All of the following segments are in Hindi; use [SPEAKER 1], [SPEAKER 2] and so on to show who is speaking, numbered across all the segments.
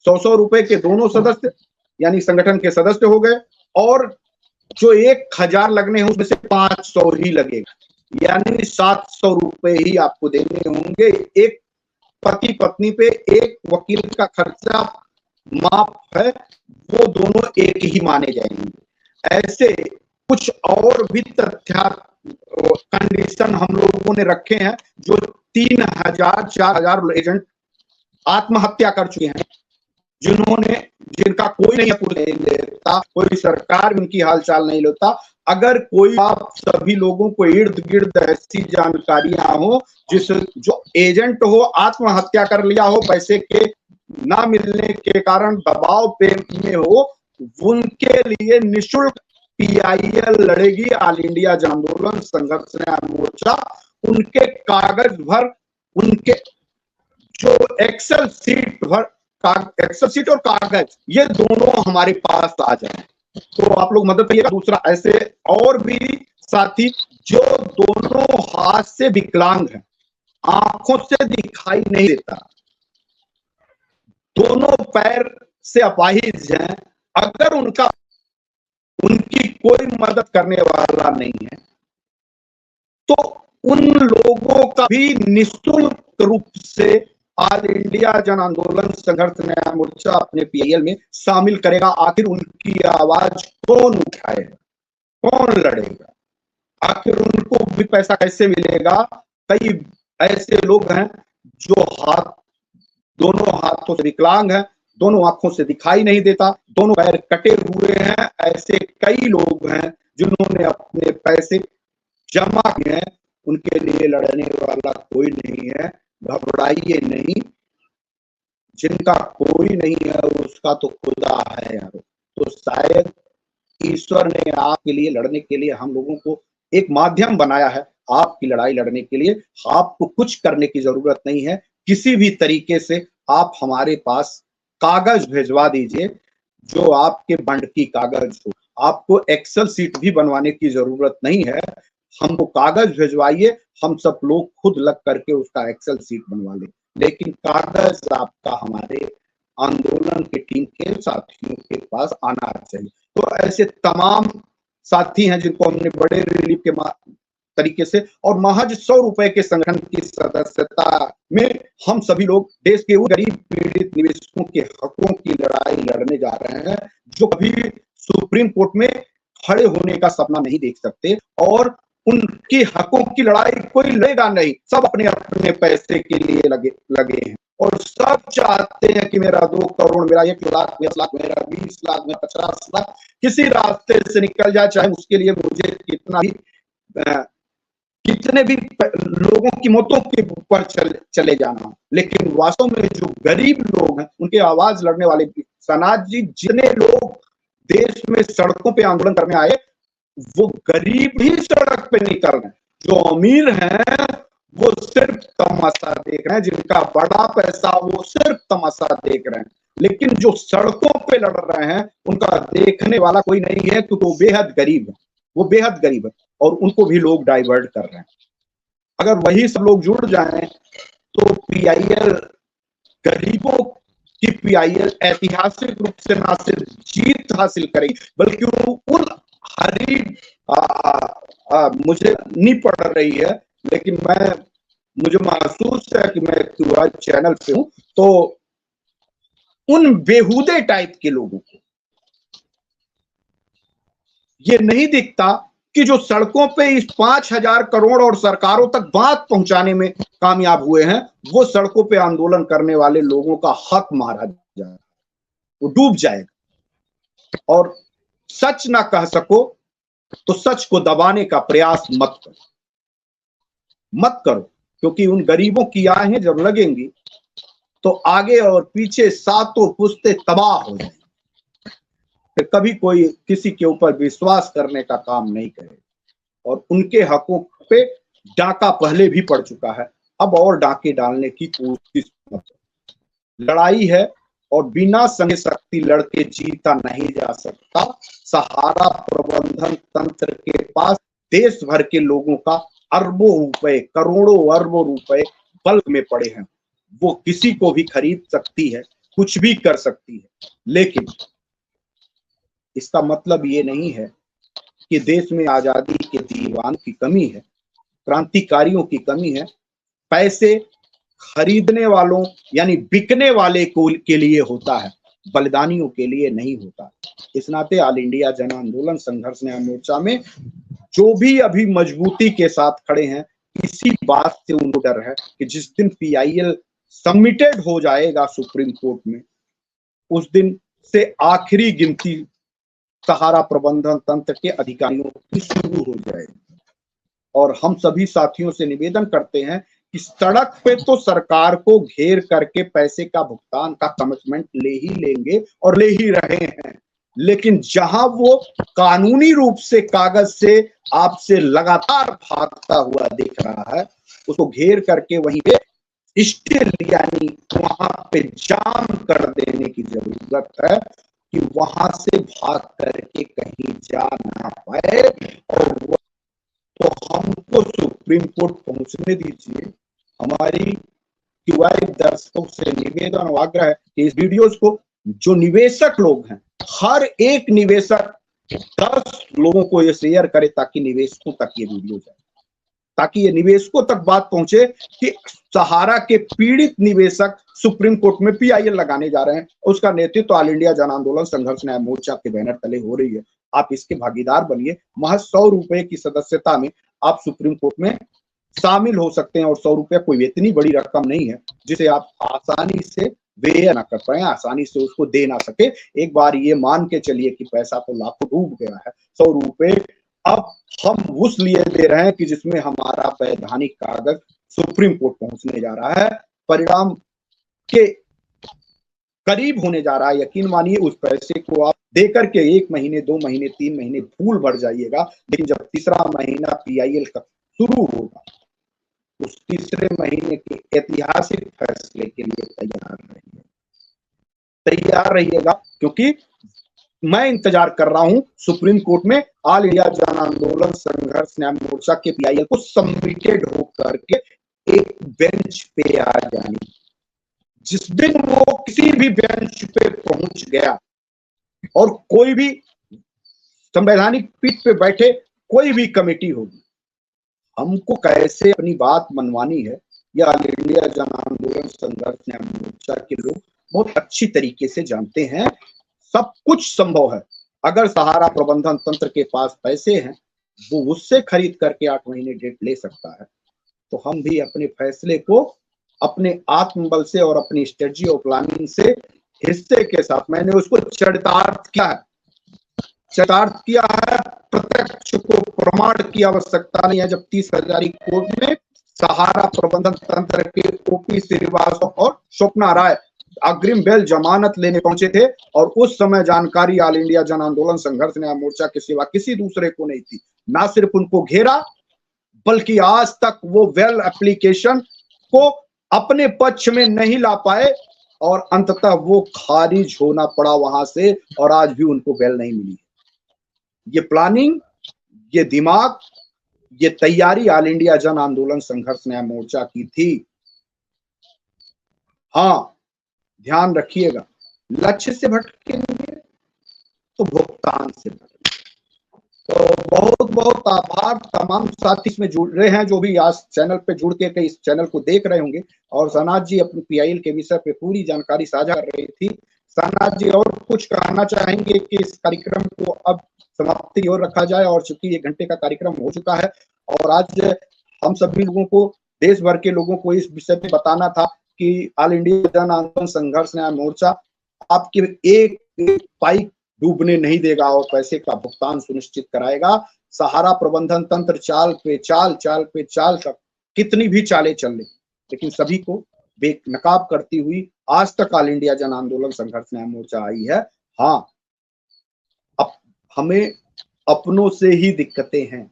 [SPEAKER 1] 100-100 रुपए के दोनों सदस्य यानी संगठन के सदस्य हो गए, और जो 1000 लगने हैं उसमें से 500 ही लगेगा, यानी 700 रुपए ही आपको देने होंगे। एक पति पत्नी पे एक वकील का खर्चा माफ है, वो दोनों एक ही माने जाएंगे। ऐसे कुछ और भी तथ्य कंडीशन हम लोगों ने रखे हैं, जो 3000-4000 एजेंट आत्महत्या कर चुके हैं, जिनका कोई नहीं लेता, कोई सरकार उनकी हालचाल नहीं लेता। अगर कोई आप सभी लोगों को इर्द गिर्द ऐसी जानकारियां हो जो एजेंट हो आत्महत्या कर लिया हो, पैसे के ना मिलने के कारण दबाव पे में हो, उनके लिए निःशुल्क PIL लड़ेगी, ऑल इंडिया जन आंदोलन संघर्ष मोर्चा। उनके कागज भर, उनके जो एक्सेल सीट और कागज, ये दोनों हमारे पास आ जाए तो आप लोग मदद करिएगा। दूसरा, ऐसे और भी साथी जो दोनों हाथ से विकलांग हैं, आंखों से दिखाई नहीं देता, दोनों पैर से अपाहिज हैं, अगर उनकी कोई मदद करने वाला नहीं है तो उन लोगों का भी निःशुल्क रूप से ऑल इंडिया जन आंदोलन संघर्ष न्याय मोर्चा अपने PIL में शामिल करेगा। आखिर उनकी आवाज कौन उठाएगा, कौन लड़ेगा, आखिर उनको भी पैसा कैसे मिलेगा? कई ऐसे लोग हैं जो दोनों हाथों से विकलांग हैं, दोनों आंखों से दिखाई नहीं देता, दोनों पैर कटे हुए हैं। ऐसे कई लोग हैं जिन्होंने अपने पैसे जमा किए हैं, उनके लिए लड़ने वाला कोई नहीं है। घबराइए नहीं, जिनका कोई नहीं है उसका तो खुदा है यार। तो शायद ईश्वर ने आपके लिए लड़ने के लिए हम लोगों को एक माध्यम बनाया है, आपकी लड़ाई लड़ने के लिए। आपको कुछ करने की जरूरत नहीं है, किसी भी तरीके से आप हमारे पास कागज भेजवा दीजिए, जो आपके बंड की कागज हो। आपको एक्सेल सीट भी बनवाने की जरूरत नहीं है, हमको कागज भेजवाइए, हम सब लोग खुद लग करके उसका एक्सेल सीट बनवा लें। लेकिन कागज आपका हमारे आंदोलन की टीम के साथियों के पास आना चाहिए। तो ऐसे तमाम साथी हैं जिनको हमने बड़े रिलीफ के तरीके से और महज 100 रुपए के संगठन की सदस्यता में हम सभी लोग देश के गरीब पीड़ित निवेशकों के हकों की लड़ाई लड़ने जा रहे हैं, जो कभी सुप्रीम कोर्ट में खड़े होने का सपना नहीं देख सकते। और उनके हकों की लड़ाई कोई लड़ेगा नहीं, सब अपने अपने पैसे के लिए लगे हैं, और सब चाहते हैं कि मेरा 2 करोड़, मेरा 1 लाख, 10 लाख, मेरा 20 लाख, मेरा 50 लाख किसी रास्ते से निकल जाए, चाहे उसके लिए मुझे कितने भी लोगों की मौतों के ऊपर चले जाना। लेकिन वास्तव में जो गरीब लोग हैं, उनके आवाज लड़ने वाले सनाज जी, जितने लोग देश में सड़कों पे आंदोलन करने आए, वो गरीब ही सड़क पे निकल रहे हैं। जो अमीर हैं वो सिर्फ तमाशा देख रहे हैं, जिनका बड़ा पैसा वो सिर्फ तमाशा देख रहे हैं। लेकिन जो सड़कों पे लड़ रहे हैं उनका देखने वाला कोई नहीं है, क्योंकि वो बेहद गरीब है, वो बेहद गरीब है, और उनको भी लोग डाइवर्ट कर रहे हैं। अगर वही सब लोग जुड़ जाएं तो PIL, गरीबों की PIL ऐतिहासिक रूप से ना सिर्फ जीत हासिल करेगी, बल्कि उन मुझे नहीं पड़ रही है, लेकिन मुझे महसूस है कि मैं एक चैनल पे हूं, तो उन बेहुदे टाइप के लोगों को ये नहीं दिखता कि जो सड़कों पे इस 5000 करोड़ और सरकारों तक बात पहुंचाने में कामयाब हुए हैं, वो सड़कों पे आंदोलन करने वाले लोगों का हक मारा जाएगा, वो डूब जाएगा। और सच ना कह सको तो सच को दबाने का प्रयास मत करो, क्योंकि उन गरीबों की आहें जब लगेंगी तो आगे और पीछे सातों पुश्ते तबाह हो जाएंगे। फिर कभी कोई किसी के ऊपर विश्वास करने का काम नहीं करे। और उनके हकों पे डाका पहले भी पड़ चुका है, अब और डाके डालने की कोशिश मत करो। लड़ाई है और बिना संघ शक्ति लड़के जीता नहीं जा सकता। सहारा प्रबंधन तंत्र के पास देश भर के लोगों का अरबों रुपए, करोड़ों अरबों रुपए बल्क में पड़े हैं, वो किसी को भी खरीद सकती है। कुछ भी कर सकती है, लेकिन इसका मतलब ये नहीं है कि देश में आजादी के दीवान की कमी है, क्रांतिकारियों की कमी है। पैसे खरीदने वालों यानी बिकने वाले को के लिए होता है, बलिदानियों के लिए नहीं होता। इस नाते ऑल इंडिया जन आंदोलन संघर्ष न्याय मोर्चा में जो भी अभी मजबूती के साथ खड़े हैं, इसी बात से उनको डर है कि जिस दिन PIL सबमिटेड हो जाएगा सुप्रीम कोर्ट में, उस दिन से आखिरी गिनती सहारा प्रबंधन तंत्र के अधिकारियों की शुरू हो जाएगी। और हम सभी साथियों से निवेदन करते हैं कि सड़क पे तो सरकार को घेर करके पैसे का भुगतान का कमिटमेंट ले ही लेंगे और ले ही रहे हैं, लेकिन जहां वो कानूनी रूप से कागज से आपसे लगातार भागता हुआ दिख रहा है, उसको घेर करके वहीं पे स्टिल यानी वहां पे जाम कर देने की जरूरत है कि वहां से भाग करके कहीं जा ना पाए। और तो हमको सुप्रीम कोर्ट पहुंचने दीजिए। हमारी QI दर्शकों से निवेदन और आग्रह है कि इस वीडियोस को जो निवेशक लोग हैं, हर एक निवेशक 10 लोगों को ये शेयर करे ताकि निवेशकों तक ये वीडियो जाए, ताकि ये निवेशकों तक बात पहुंचे कि सहारा के पीड़ित निवेशक सुप्रीम कोर्ट में PIL लगाने जा रहे हैं। उसका नेतृत्व ऑल इंडिया जन आंदोलन संघर्ष न्याय मोर्चा के बैनर तले हो रही है। आप इसके भागीदार बनिए। महज 100 रुपए की सदस्यता में आप सुप्रीम कोर्ट में शामिल हो सकते हैं, और 100 रुपया कोई इतनी बड़ी रकम नहीं है जिसे आप आसानी से व्यय ना कर पाए, आसानी से उसको दे ना सके। एक बार ये मान के चलिए कि पैसा तो लाखों डूब गया है, 100 रुपए अब हम उस लिए दे रहे हैं कि जिसमें हमारा वैधानिक कागज सुप्रीम कोर्ट पहुंचने जा रहा है, परिणाम के करीब होने जा रहा है। यकीन मानिए उस पैसे को आप देकर के 1 महीने 2 महीने 3 महीने फूल भर जाइएगा, लेकिन जब तीसरा महीना PIL का शुरू होगा, उस तीसरे महीने के ऐतिहासिक फैसले के लिए तैयार रहिएगा, क्योंकि मैं इंतजार कर रहा हूं सुप्रीम कोर्ट में ऑल इंडिया जन आंदोलन संघर्ष न्याय मोर्चा के PIL को सबमिटेड होकर के एक बेंच पे आ जाने। जिस दिन वो किसी भी बेंच पे पहुंच गया और कोई भी संवैधानिक पीठ पे बैठे कोई भी कमेटी होगी, हमको कैसे अपनी बात मनवानी है, यह ऑल इंडिया जन आंदोलन संघर्ष न्याय मोर्चा के लोग बहुत अच्छी तरीके से जानते हैं। सब कुछ संभव है। अगर सहारा प्रबंधन तंत्र के पास पैसे हैं, वो उससे खरीद करके 8 महीने डेट ले सकता है, तो हम भी अपने फैसले को अपने आत्मबल से और अपनी स्ट्रेटजी और प्लानिंग से हिस्से के साथ, मैंने उसको चरितार्थ किया है, प्रत्यक्ष को प्रमाण की आवश्यकता नहीं है। जब 30,000 कोर्ट में सहारा प्रबंधन तंत्र के OP श्रीवास्तव और स्वप्ना राय अग्रिम बेल जमानत लेने पहुंचे थे, और उस समय जानकारी ऑल इंडिया जन आंदोलन संघर्ष न्याय मोर्चा के सिवा किसी दूसरे को नहीं थी। ना सिर्फ उनको घेरा, बल्कि आज तक वो वेल एप्लीकेशन को अपने पक्ष में नहीं ला पाए, और अंततः वो खारिज होना पड़ा वहां से, और आज भी उनको बेल नहीं मिली। ये प्लानिंग, ये दिमाग, ये तैयारी ऑल इंडिया जन आंदोलन संघर्ष न्याय मोर्चा की थी। हाँ, ध्यान रखिएगा, लक्ष्य से भटकेंगे तो भुगतान से भटकेंगे। तो बहुत बहुत आभार तमाम साथी इसमें जुड़ रहे हैं, जो भी आज चैनल पे जुड़ के इस चैनल को देख रहे होंगे। और शहनाज जी अपनी PIL के विषय पे पूरी जानकारी साझा कर रही थी। शहनाज जी और कुछ कहना चाहेंगे कि इस कार्यक्रम को अब समाप्ति की ओर रखा जाए, और चूंकि 1 घंटे का कार्यक्रम हो चुका है, और आज हम सभी लोगों को, देश भर के लोगों को इस विषय पे बताना था कि ऑल इंडिया जन आंदोलन संघर्ष न्याय मोर्चा आपके एक पाइप डूबने नहीं देगा और पैसे का भुगतान सुनिश्चित कराएगा। सहारा प्रबंधन तंत्र चाल पे चाल तक कितनी भी चालें चल ले, लेकिन सभी को बेनकाब करती हुई आज तक ऑल इंडिया जन आंदोलन संघर्ष न्याय मोर्चा आई है। हाँ, अब हमें अपनों से ही दिक्कतें हैं,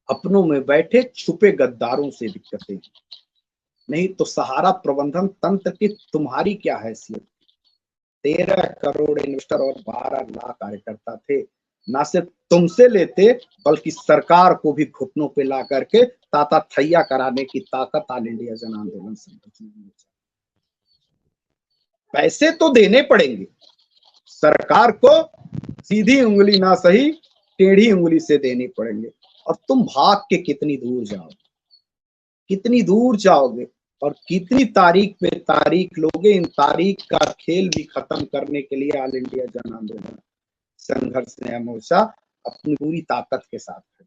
[SPEAKER 1] अपनों में बैठे छुपे गद्दारों से दिक्कतें, नहीं तो सहारा प्रबंधन तंत्र की तुम्हारी क्या हैसियत। 13 करोड़ इन्वेस्टर और 12 लाख कार्यकर्ता थे, ना सिर्फ तुमसे लेते बल्कि सरकार को भी घुटनों पे ला करके ताता थैया कराने की ताकत ऑल इंडिया जन आंदोलन संघर्ष में। पैसे तो देने पड़ेंगे सरकार को, सीधी उंगली ना सही टेढ़ी उंगली से देने पड़ेंगे। और तुम भाग के कितनी दूर जाओगे, कितनी दूर जाओगे और कितनी तारीख पे तारीख लोगे। इन तारीख का खेल भी खत्म करने के लिए ऑल इंडिया जन आंदोलन संघर्ष न्याय मोर्चा अपनी पूरी ताकत के साथ है।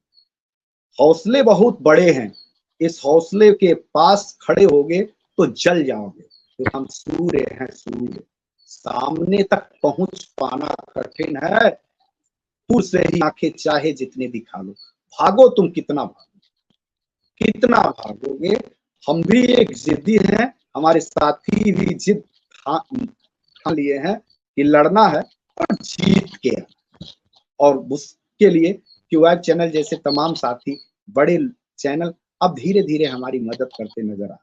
[SPEAKER 1] हौसले बहुत बड़े हैं, इस हौसले के पास खड़े होगे तो जल जाओगे। तो हम सूर्य हैं, सूर्य सामने तक पहुंच पाना कठिन है, दूर से ही आंखें चाहे जितने दिखा लो। भागो तुम कितना भागोगे। हम भी एक जिद्दी हैं, हमारे साथी भी जिद ठान लिए हैं कि लड़ना है और जीत के, और उसके लिए क्यूआईब चैनल जैसे तमाम साथी बड़े चैनल अब धीरे धीरे हमारी मदद करते नजर आ रहे।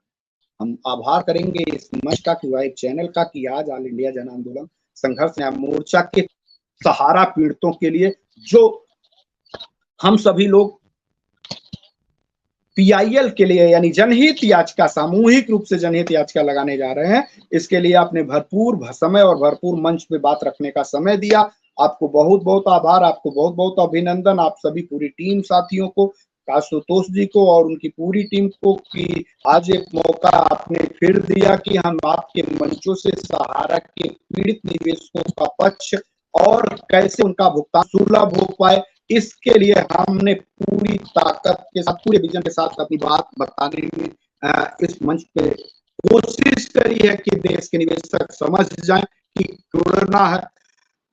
[SPEAKER 1] हम आभार करेंगे इस मंच का, क्यूआईब चैनल का, कि आज ऑल इंडिया जन आंदोलन संघर्ष न्याय मोर्चा के सहारा पीड़ितों के लिए जो हम सभी लोग पीआईएल के लिए यानी जनहित याचिका, सामूहिक रूप से जनहित याचिका लगाने जा रहे हैं, इसके लिए आपने भरपूर समय और भरपूर मंच पे बात रखने का समय दिया। आपको बहुत बहुत आभार, आपको बहुत बहुत अभिनंदन, आप सभी पूरी टीम साथियों को, आशुतोष जी को और उनकी पूरी टीम को, कि आज एक मौका आपने फिर दिया कि हम आपके मंचों से सहारा के पीड़ित निवेशकों का पक्ष और कैसे उनका भुगतान सुलभ हो पाए, इसके लिए हमने पूरी ताकत के साथ, पूरे विजन के साथ अपनी बात बताने में इस मंच पे कोशिश करी है कि देश के निवेशक समझ जाएं कि जुड़ना है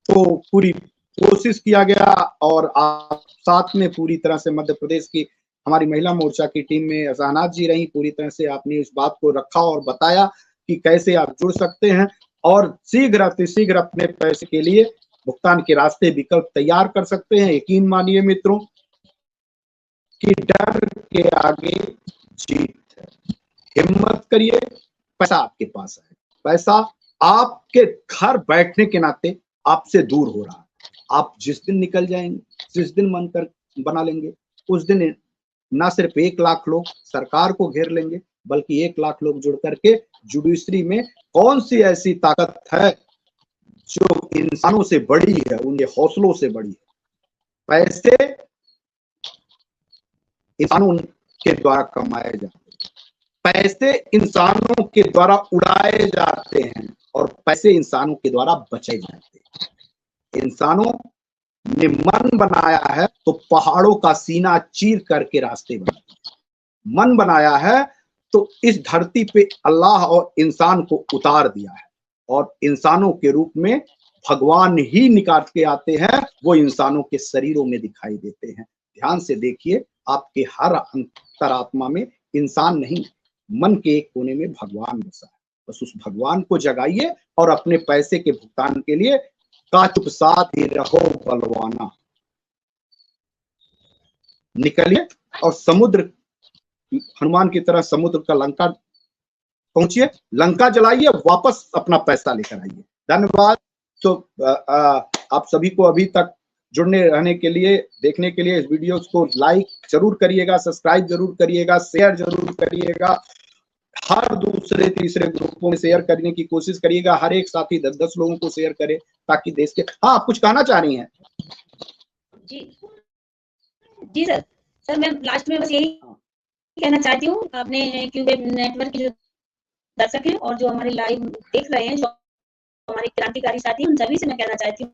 [SPEAKER 1] तो पूरी कोशिश किया गया। और आप साथ में पूरी तरह से मध्य प्रदेश की हमारी महिला मोर्चा की टीम में शहनाज जी रही, पूरी तरह से आपने इस बात को रखा और बताया कि कैसे आप जुड़ सकते हैं और शीघ्र अतिशीघ्र अपने पैसे के लिए भुगतान के रास्ते विकल्प तैयार कर सकते हैं। यकीन मानिए मित्रों कि डर के आगे जीत है। हिम्मत करिए, पैसा आपके पास है, पैसा आपके घर बैठने के नाते आपसे दूर हो रहा है। आप जिस दिन निकल जाएंगे, जिस दिन मन कर बना लेंगे, उस दिन ना सिर्फ 1 लाख लोग सरकार को घेर लेंगे, बल्कि 1 लाख लोग जुड़ करके जुडिशरी में कौन सी ऐसी ताकत है जो इंसानों से बड़ी है, उनके हौसलों से बड़ी है। पैसे इंसानों के द्वारा कमाए जाते हैं, पैसे इंसानों के द्वारा उड़ाए जाते हैं और पैसे इंसानों के द्वारा बचाए जाते हैं। इंसानों ने मन बनाया है तो पहाड़ों का सीना चीर करके रास्ते बनाते हैं। मन बनाया है तो इस धरती पे अल्लाह और इंसान को उतार दिया है और इंसानों के रूप में भगवान ही निकाल के आते हैं, वो इंसानों के शरीरों में दिखाई देते हैं। ध्यान से देखिए, आपके हर अंतरात्मा में इंसान नहीं, मन के एक कोने में भगवान बसा है। बस उस भगवान को जगाइए और अपने पैसे के भुगतान के लिए काचुप साथ ही रहो बलवाना। निकलिए और समुद्र, हनुमान की तरह समुद्र का लंका पहुंचिए, लंका जलाइए, वापस अपना पैसा लेकर आइए। धन्यवाद। तो आप सभी को अभी तक जुड़ने रहने के लिए, देखने के लिए इस वीडियो को लाइक जरूर करिएगा, सब्सक्राइब जरूर करिएगा, शेयर जरूर करिएगा, हर दूसरे तीसरे ग्रुपों में शेयर करने की कोशिश करिएगा। हर एक साथी 10-10 लोगों को शेयर करे ताकि देश के, हाँ आप कुछ कहना चाह रही हैं?
[SPEAKER 2] जी सर, मैं लास्ट में बस यही कहना चाहती हूँ, अपने क्यूवेब नेटवर्क के जो दर्शक हैं और जो हमारे लाइव देख रहे हैं, जो हमारे क्रांतिकारी साथी, उन सभी से मैं कहना चाहती हूँ,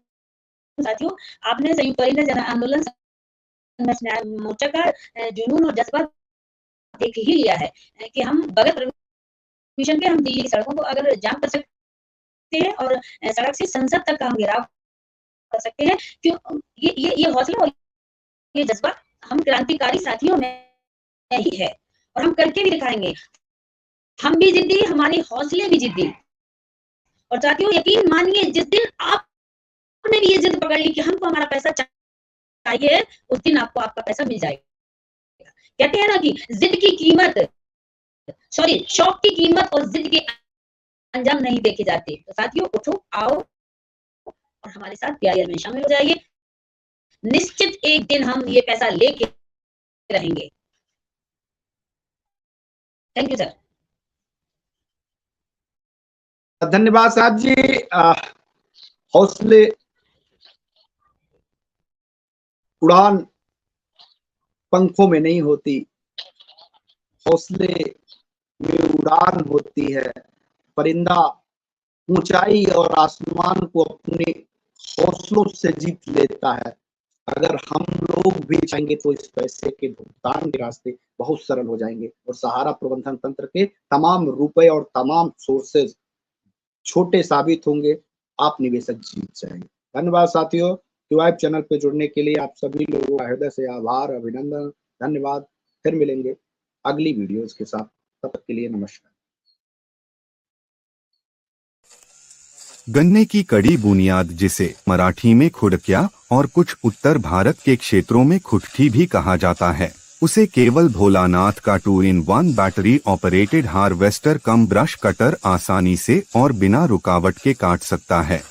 [SPEAKER 2] साथियों आपने संयुक्त जन आंदोलन संघर्ष न्याय मोर्चा का जुनून और जज्बा देख ही लिया है कि हम बगैर परमिशन के हम दिल्ली की सड़कों को अगर जाम कर सकते हैं और सड़क से संसद तक का हम घेराव कर सकते हैं। क्यों ये हौसला और ये जज्बा हम क्रांतिकारी साथियों में ही है और हम करके भी दिखाएंगे। हम भी जिद्दी, हमारे हौसले भी जिद्दी। और साथियों यकीन मानिए, जिस दिन आपने भी ये जिद पकड़ ली कि हमको हमारा पैसा चाहिए, उस दिन आपको आपका पैसा मिल जाएगा। कहते हैं ना कि जिद की कीमत, सॉरी शौक की कीमत और जिद के अंजाम नहीं देखे जाते। तो साथियों उठो, आओ और हमारे साथ पीआईएल में शामिल हो जाइए। निश्चित एक दिन हम ये पैसा लेके रहेंगे। Thank you sir.
[SPEAKER 1] धन्यवाद साहब जी। हौसले उड़ान पंखों में नहीं होती, हौसले में उड़ान होती है। परिंदा ऊंचाई और आसमान को अपने हौसलों से जीत लेता है। अगर हम लोग भी चाहेंगे तो इस पैसे के भुगतान के रास्ते बहुत सरल हो जाएंगे और सहारा प्रबंधन तंत्र के तमाम रुपए और तमाम सोर्सेज छोटे साबित होंगे। आप निवेशक जीत जाएंगे। धन्यवाद साथियों, क्यूआईब चैनल पे जुड़ने के लिए आप सभी लोगों का हृदय से आभार, अभिनंदन, धन्यवाद। फिर मिलेंगे अगली वीडियोस के साथ, तब तक के लिए नमस्कार।
[SPEAKER 3] गन्ने की कड़ी बुनियाद, जिसे मराठी में खुड़किया और कुछ उत्तर भारत के क्षेत्रों में खुटकी भी कहा जाता है, उसे केवल भोलानाथ का 2-in-1 बैटरी ऑपरेटेड हार्वेस्टर कम ब्रश कटर आसानी से और बिना रुकावट के काट सकता है।